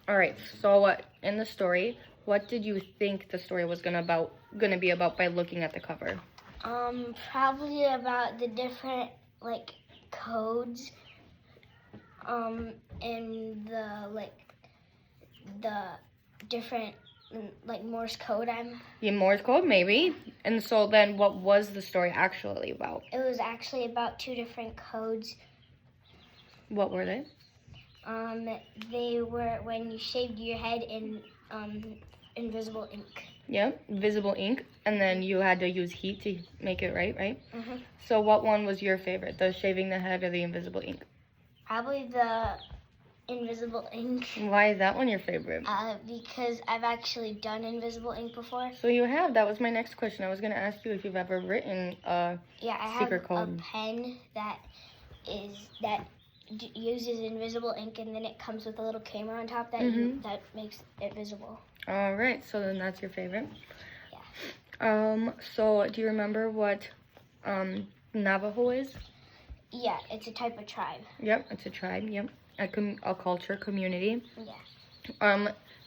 All right. So in the story, what did you think the story was gonna be about by looking at the cover? Probably about the different like codes, and the different like Morse code. Yeah, Morse code, maybe. And so then, what was the story actually about? It was actually about two different codes. What were they? They were when you shaved your head in invisible ink. Yeah, invisible ink, and then you had to use heat to make it right? Mhm. So what one was your favorite, the shaving the head or the invisible ink? Probably the invisible ink. Why is that one your favorite? Because I've actually done invisible ink before. So you have. That was my next question. I was going to ask you if you've ever written a secret code. I have a pen that uses invisible ink, and then it comes with a little camera on top that that makes it visible. All right, so then that's your favorite. Yeah. So do you remember what Navajo is? Yeah, it's a type of tribe. Yep, it's a tribe. Yep, a culture, community. Yeah.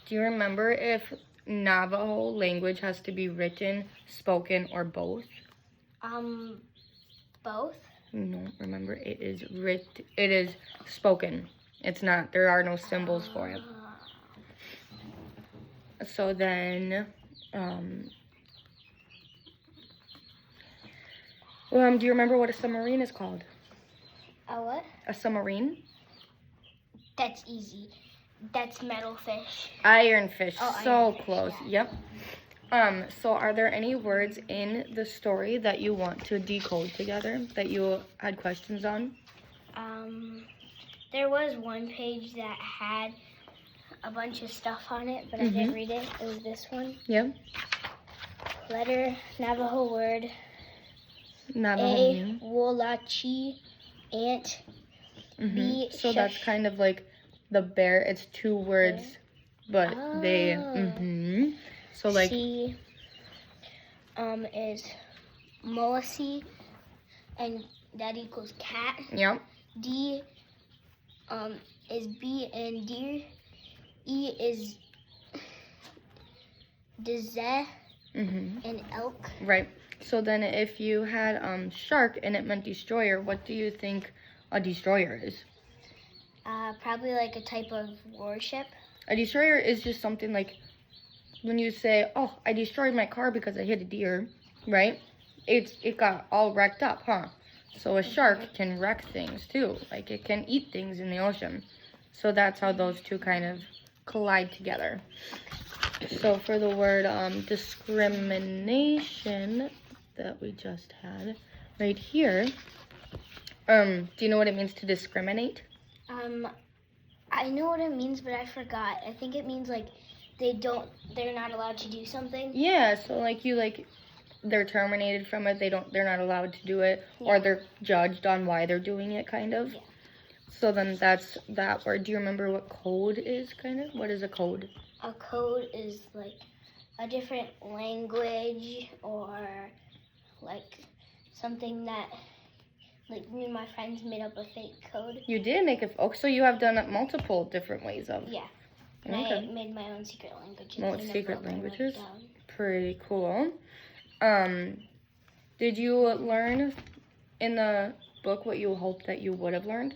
Do you remember if Navajo language has to be written, spoken, or both? Both. No, remember it is spoken. It's not. There are no symbols for it. So then, do you remember what a submarine is called? A what? A submarine? That's easy. That's metal fish. Iron fish. Oh, so iron fish, close. yeah. Yep. So are there any words in the story that you want to decode together that you had questions on? There was one page that had a bunch of stuff on it, but I didn't read it. It was this one. Yep. Letter, Navajo word. Navajo. A, Wolachi, ant. B, so that's kind of like the bear. It's two words, but they. So like. C, is Molossi, and that equals cat. Yep. D, is bee and deer. E is Dezeh and elk. Right. So then if you had shark and it meant destroyer, what do you think a destroyer is? Probably like a type of warship. A destroyer is just something like when you say, oh, I destroyed my car because I hit a deer, right? It got all wrecked up, huh? So a shark can wreck things too. Like it can eat things in the ocean. So that's how those two kind of collide together. So for the word discrimination that we just had right here, do you know what it means to discriminate? I know what it means, but I forgot. I think it means like they're not allowed to do something. Yeah, so they're terminated from it. They're not allowed to do it, or they're judged on why they're doing it, kind of. Yeah. So then that's that word. Do you remember what code is, kind of? What is a code? A code is like a different language, or like something that, like, me and my friends made up a fake code. You did make a... Oh, so you have done it multiple different ways of... Yeah. And I made my own secret languages. Secret languages? Pretty cool. Did you learn in the book what you hoped that you would have learned?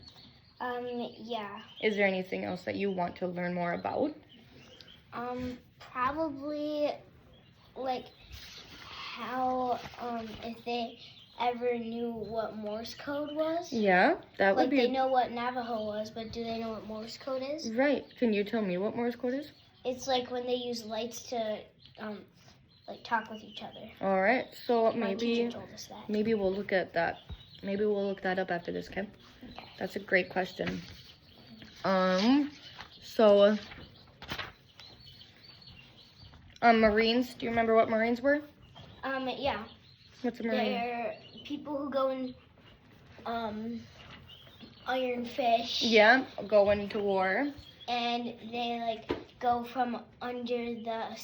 Yeah. Is there anything else that you want to learn more about? Probably, like, how, if they ever knew what Morse code was. Yeah, that would be... Like, they know what Navajo was, but do they know what Morse code is? Right. Can you tell me what Morse code is? It's like when they use lights to, like, talk with each other. All right. So My teacher told us that. Maybe we'll look at that. Maybe we'll look that up after this, okay? That's a great question. Marines. Do you remember what Marines were? Yeah. What's a Marine? They're people who go in, iron fish. Yeah, going to war. And they, like, go from under the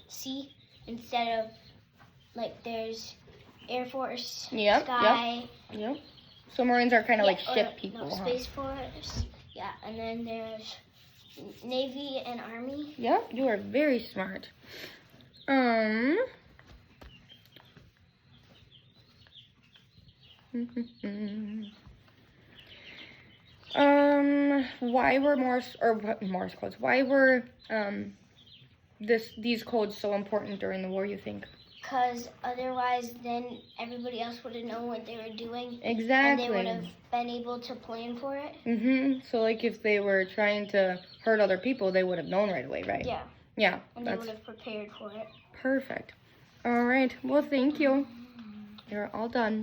sea instead of, like, there's Air Force, Sky. Yep. So Marines are kind of like ship people, Space Force. Yeah, and then there's Navy and Army. Yeah, you are very smart. Why were Morse codes? Why were these codes so important during the war, you think? Because otherwise, then everybody else would have known what they were doing. Exactly. And they would have been able to plan for it. So, like, if they were trying to hurt other people, they would have known right away, right? Yeah. Yeah. And they would have prepared for it. Perfect. All right. Well, thank you. You're all done.